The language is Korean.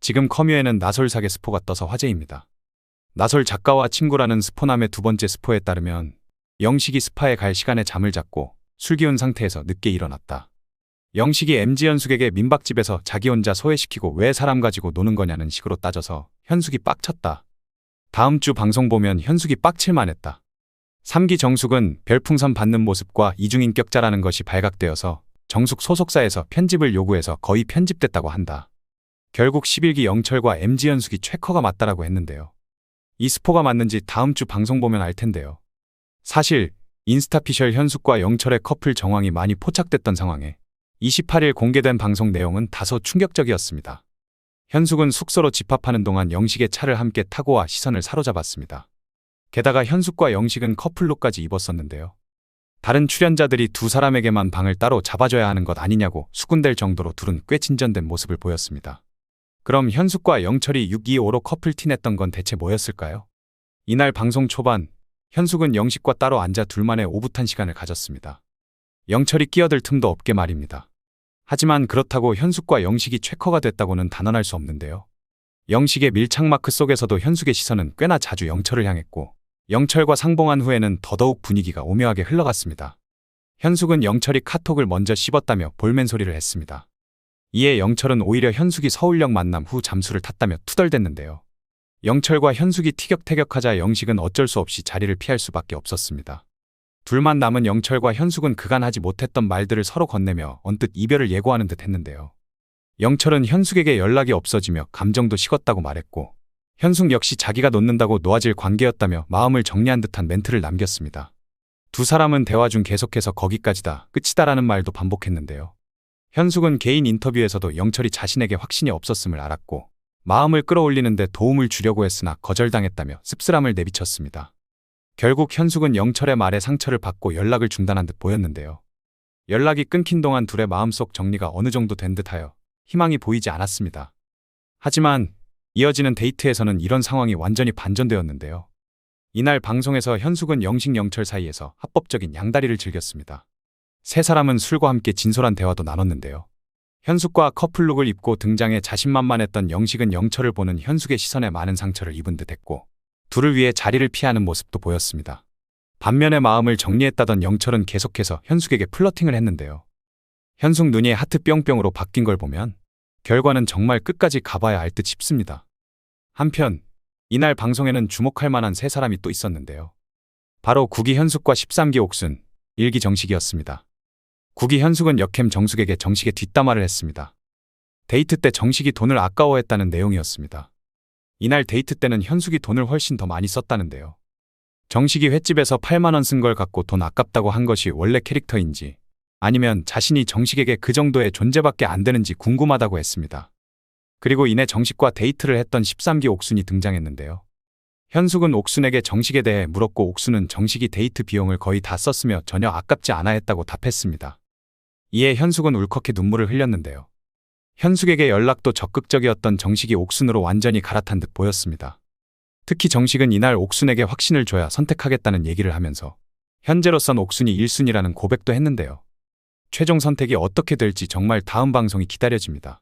지금 커뮤에는 나솔사계 스포가 떠서 화제입니다. 나솔 작가와 친구라는 스포남의 두 번째 스포에 따르면 영식이 스파에 갈 시간에 잠을 잤고 술 기운 상태에서 늦게 일어났다. 영식이 MG 현숙에게 민박집에서 자기 혼자 소외시키고 왜 사람 가지고 노는 거냐는 식으로 따져서 현숙이 빡쳤다. 다음 주 방송 보면 현숙이 빡칠만 했다. 3기 정숙은 별풍선 받는 모습과 이중인격자라는 것이 발각되어서 정숙 소속사에서 편집을 요구해서 거의 편집됐다고 한다. 결국 11기 영철과 MG 현숙이 최커가 맞다라고 했는데요. 이 스포가 맞는지 다음 주 방송 보면 알 텐데요. 사실 인스타피셜 현숙과 영철의 커플 정황이 많이 포착됐던 상황에 28일 공개된 방송 내용은 다소 충격적이었습니다. 현숙은 숙소로 집합하는 동안 영식의 차를 함께 타고 와 시선을 사로잡았습니다. 게다가 현숙과 영식은 커플룩까지 입었었는데요. 다른 출연자들이 두 사람에게만 방을 따로 잡아줘야 하는 것 아니냐고 수군댈 정도로 둘은 꽤 진전된 모습을 보였습니다. 그럼 현숙과 영철이 625로 커플티 냈던 건 대체 뭐였을까요? 이날 방송 초반 현숙은 영식과 따로 앉아 둘만의 오붓한 시간을 가졌습니다. 영철이 끼어들 틈도 없게 말입니다. 하지만 그렇다고 현숙과 영식이 최커가 됐다고는 단언할 수 없는데요. 영식의 밀착마크 속에서도 현숙의 시선은 꽤나 자주 영철을 향했고 영철과 상봉한 후에는 더더욱 분위기가 오묘하게 흘러갔습니다. 현숙은 영철이 카톡을 먼저 씹었다며 볼멘 소리를 했습니다. 이에 영철은 오히려 현숙이 서울역 만남 후 잠수를 탔다며 투덜댔는데요. 영철과 현숙이 티격태격하자 영식은 어쩔 수 없이 자리를 피할 수밖에 없었습니다. 둘만 남은 영철과 현숙은 그간 하지 못했던 말들을 서로 건네며 언뜻 이별을 예고하는 듯 했는데요. 영철은 현숙에게 연락이 없어지며 감정도 식었다고 말했고 현숙 역시 자기가 놓는다고 놓아질 관계였다며 마음을 정리한 듯한 멘트를 남겼습니다. 두 사람은 대화 중 계속해서 거기까지다, 끝이다라는 말도 반복했는데요. 현숙은 개인 인터뷰에서도 영철이 자신에게 확신이 없었음을 알았고 마음을 끌어올리는데 도움을 주려고 했으나 거절당했다며 씁쓸함을 내비쳤습니다. 결국 현숙은 영철의 말에 상처를 받고 연락을 중단한 듯 보였는데요. 연락이 끊긴 동안 둘의 마음속 정리가 어느 정도 된 듯하여 희망이 보이지 않았습니다. 하지만 이어지는 데이트에서는 이런 상황이 완전히 반전되었는데요. 이날 방송에서 현숙은 영식 영철 사이에서 합법적인 양다리를 즐겼습니다. 세 사람은 술과 함께 진솔한 대화도 나눴는데요. 현숙과 커플룩을 입고 등장해 자신만만했던 영식은 영철을 보는 현숙의 시선에 많은 상처를 입은 듯했고 둘을 위해 자리를 피하는 모습도 보였습니다. 반면에 마음을 정리했다던 영철은 계속해서 현숙에게 플러팅을 했는데요. 현숙 눈이 하트 뿅뿅으로 바뀐 걸 보면 결과는 정말 끝까지 가봐야 알 듯 싶습니다. 한편 이날 방송에는 주목할 만한 세 사람이 또 있었는데요. 바로 9기 현숙과 13기 옥순, 1기 정식이었습니다. 9기 현숙은 역캠 정숙에게 정식의 뒷담화를 했습니다. 데이트 때 정식이 돈을 아까워했다는 내용이었습니다. 이날 데이트 때는 현숙이 돈을 훨씬 더 많이 썼다는데요. 정식이 횟집에서 8만 원 쓴 걸 갖고 돈 아깝다고 한 것이 원래 캐릭터인지 아니면 자신이 정식에게 그 정도의 존재밖에 안 되는지 궁금하다고 했습니다. 그리고 이내 정식과 데이트를 했던 13기 옥순이 등장했는데요. 현숙은 옥순에게 정식에 대해 물었고 옥순은 정식이 데이트 비용을 거의 다 썼으며 전혀 아깝지 않아 했다고 답했습니다. 이에 현숙은 울컥해 눈물을 흘렸는데요. 현숙에게 연락도 적극적이었던 정식이 옥순으로 완전히 갈아탄 듯 보였습니다. 특히 정식은 이날 옥순에게 확신을 줘야 선택하겠다는 얘기를 하면서 현재로선 옥순이 1순위라는 고백도 했는데요. 최종 선택이 어떻게 될지 정말 다음 방송이 기다려집니다.